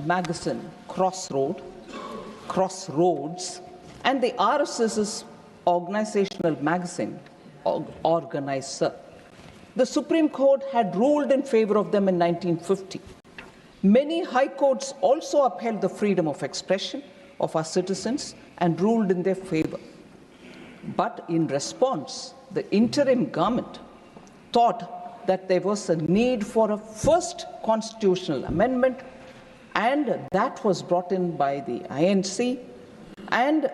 magazine Crossroads, and the RSS's organizational magazine Organizer. The Supreme Court had ruled in favor of them in 1950. Many high courts also upheld the freedom of expression of our citizens and ruled in their favor. But in response, the interim government thought that there was a need for a first constitutional amendment, and that was brought in by the INC, and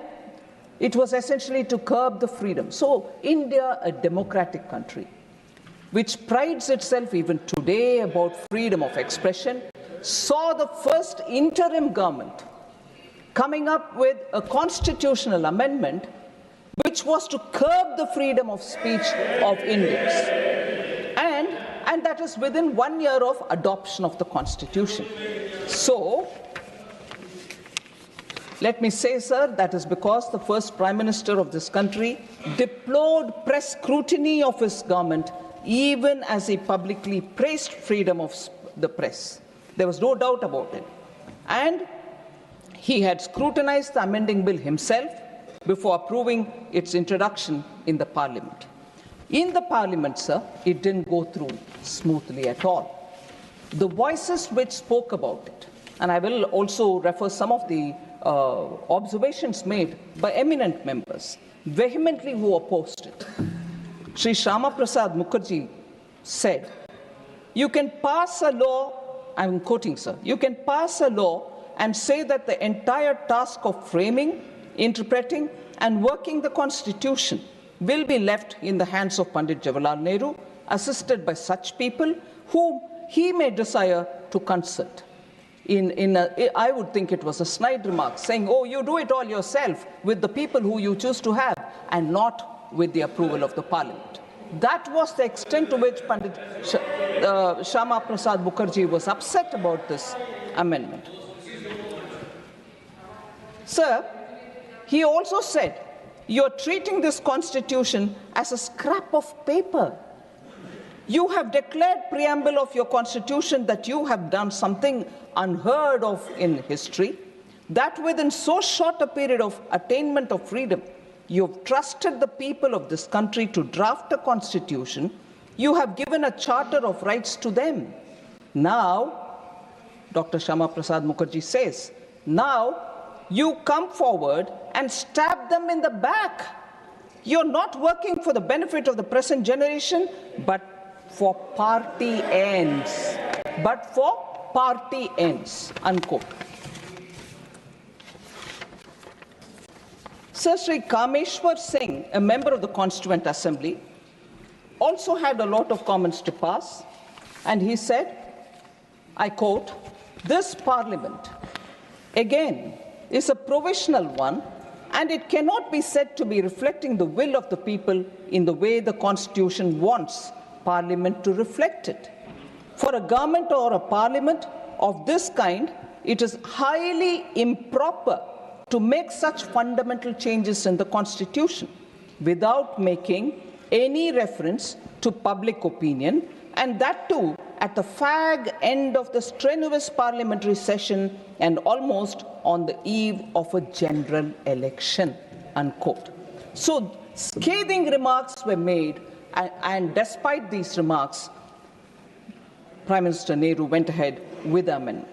it was essentially to curb the freedom. So India, a democratic country, which prides itself even today about freedom of expression, saw the first interim government coming up with a constitutional amendment which was to curb the freedom of speech of Indians. And that is within 1 year of adoption of the Constitution. So, let me say, sir, that is because the first Prime Minister of this country deplored press scrutiny of his government, even as he publicly praised freedom of the press. There was no doubt about it. And he had scrutinized the amending bill himself before approving its introduction in the Parliament. In the Parliament, sir, it didn't go through smoothly at all. The voices which spoke about it, and I will also refer some of the observations made by eminent members, vehemently who opposed it. Sri Shyama Prasad Mukherjee said, you can pass a law, I'm quoting, sir, you can pass a law and say that the entire task of framing, interpreting, and working the Constitution will be left in the hands of Pandit Jawaharlal Nehru, assisted by such people whom he may desire to consult. I would think it was a snide remark, saying, oh, you do it all yourself with the people who you choose to have, and not with the approval of the Parliament. That was the extent to which Pandit Shyama Prasad Mukherjee was upset about this amendment. Sir, he also said, you're treating this Constitution as a scrap of paper. You have declared preamble of your Constitution that you have done something unheard of in history, that within so short a period of attainment of freedom, you have trusted the people of this country to draft a Constitution. You have given a charter of rights to them. Now, Dr. Shyama Prasad Mukherjee says, now you come forward and stab them in the back. You're not working for the benefit of the present generation, but for party ends. But for party ends, unquote. Sir Sri Kameshwar Singh, a member of the Constituent Assembly, also had a lot of comments to pass, and he said, I quote, this Parliament, again, is a provisional one, and it cannot be said to be reflecting the will of the people in the way the Constitution wants Parliament to reflect it. For a government or a Parliament of this kind, it is highly improper to make such fundamental changes in the Constitution without making any reference to public opinion, and that too at the fag end of the strenuous parliamentary session and almost on the eve of a general election, unquote. So scathing remarks were made, and despite these remarks, Prime Minister Nehru went ahead with the amendment.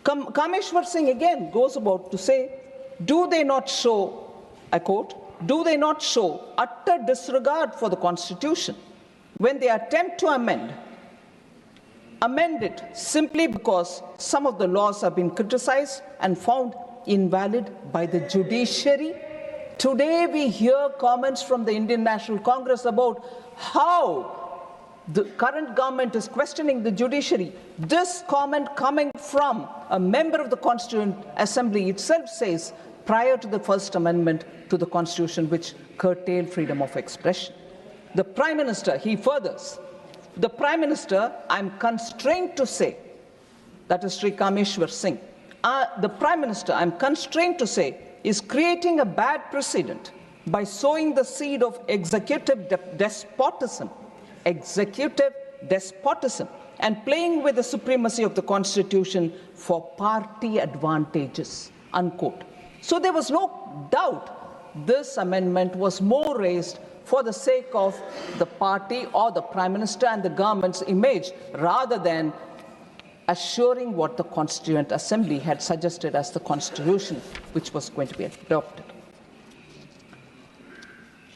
Kameshwar Singh again goes about to say, do they not show, I quote, do they not show utter disregard for the Constitution when they attempt to amend it simply because some of the laws have been criticized and found invalid by the judiciary? Today we hear comments from the Indian National Congress about how the current government is questioning the judiciary. This comment coming from a member of the Constituent Assembly itself says, prior to the First Amendment to the Constitution, which curtailed freedom of expression. The Prime Minister, he furthers, the Prime Minister, I'm constrained to say, that is Sri Kameshwar Singh, the Prime Minister, I'm constrained to say, is creating a bad precedent by sowing the seed of executive despotism and playing with the supremacy of the Constitution for party advantages, unquote. So there was no doubt this amendment was more raised for the sake of the party or the Prime Minister and the government's image, rather than assuring what the Constituent Assembly had suggested as the Constitution, which was going to be adopted.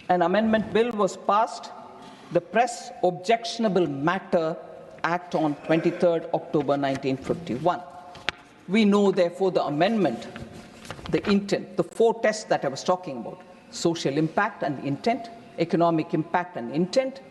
An amendment bill was passed, the Press Objectionable Matter Act, on 23rd October 1951. We know, therefore, the amendment, the intent, the four tests that I was talking about: social impact and intent, economic impact and intent,